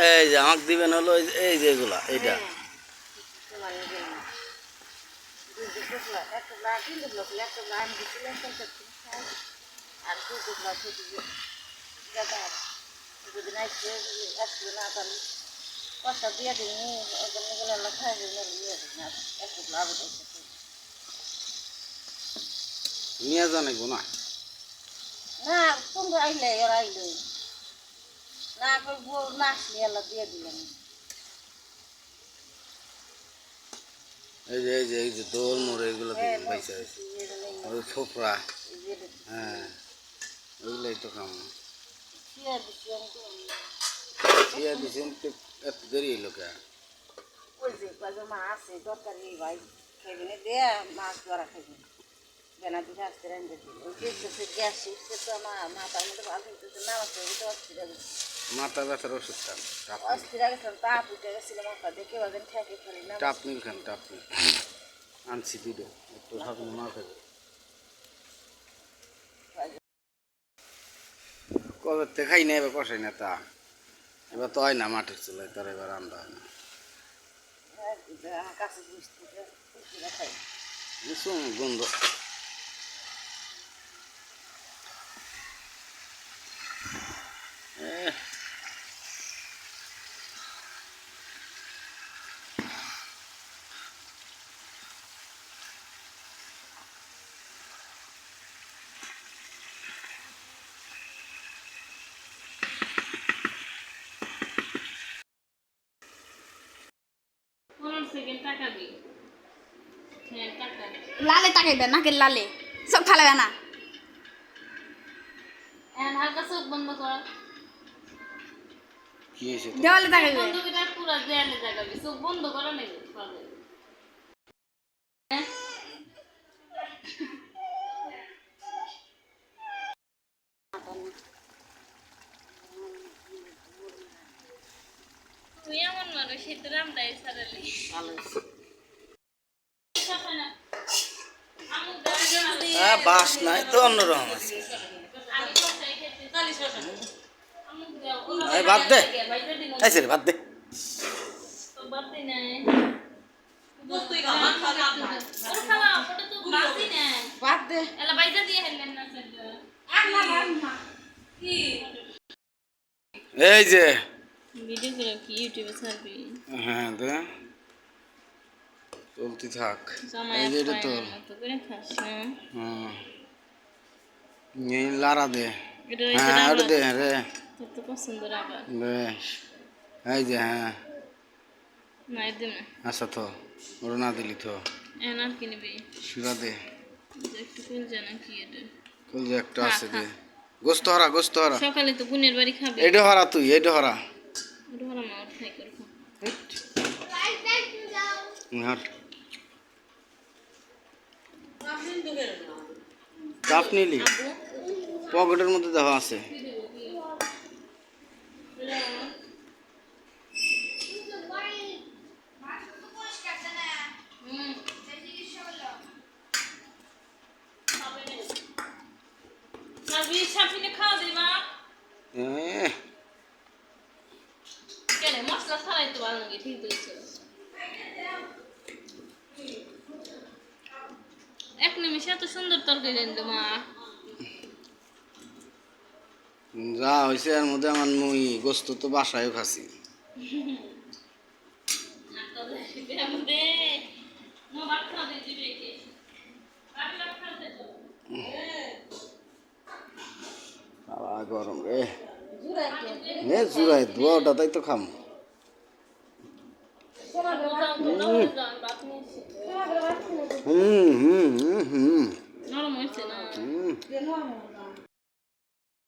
এই যে আমাকে দিবেন হলো এই যে এগুলা এইটা নিয়ে যান না না তোমরা আইলে ওরা আইলে না করবো না আসলে আল্লাহ দিয়ে দিলেন এই যে দোল মোড় এগুলো দিবেন পয়সা ওই ফোপড়া হ্যাঁ ওইগুলোই তো খাম চিয়া দিচ্ছেন এত দেরি এলো কে ওই যে মা আছে দরকারি ভাই খাইবেন দেয়া মাছ ধরা খাইবেন বেনা দিকে আসতে রেঞ্জে দিল ওই যে গ্যাস উঠছে তো আমার মাথার মধ্যে ভালো হইতেছে না আমার শরীরটা অস্থির গেছে মাথা ব্যথার ওষুধ খান অস্থির গেছিলাম তাপ উঠে গেছিল মাথা দেখে বাজেন ঠেকে ফেলি না টাপ মিল খান টাপ মিল আনছি দুটো একটু ভাবুন মা খাবে কবে তে খাই না এবার কষাই না তা এবার তো হয় না মাটির চুলায় তার এবার রান্না হয় না কাছে বুঝতে খাই ভীষণ গন্ধ লালে তাকাইবে নাকে লালে সব ফালাবে না হালকা চোখ বন্ধ কর কি হয়েছে দেওয়ালে তাকাইবে বন্ধ করে পুরো দেয়ালে জাগাবি চোখ বন্ধ করো না তুই এমন মানুষ সে তো রামদাই সারালি বাস নাই তো অন্যরকম আছে বাদ দে বাদ দে এই যে ভিডিও করে কি ইউটিউবে ছাড়বি হ্যাঁ দে চলতে থাক এই যে এটা তোর হ্যাঁ লারা দে হ্যাঁ ওটা দে রে তোর তো পছন্দ রাখা বেশ এই যে হ্যাঁ না একদম না আচ্ছা তো ওটা না দিলি তো এনার কিনবি শিরা দে একটু ফুল জানা কি এটা ফুল যে একটা আছে দে গোস্ত হরা সকালে তো বোনের বাড়ি খাবে এটা হরা তুই এটা হরা ওটা হলো মা ওর খাই করবো হাট কাপ নিলি পকেটের মধ্যে দেওয়া আছে খাওয়া দিই মা কেন মশলা ছাড়াই তো ভালো লাগে ঠিক বলেছো এক নিমিষে এত সুন্দর তরকারি রান্ধলো মা যা হয়েছে এর মধ্যে আমার মুই গোস্ত তো বাসায়ও খাসি বাবা গরম রে জুড়াই ধোয়াটা তাই তো খাম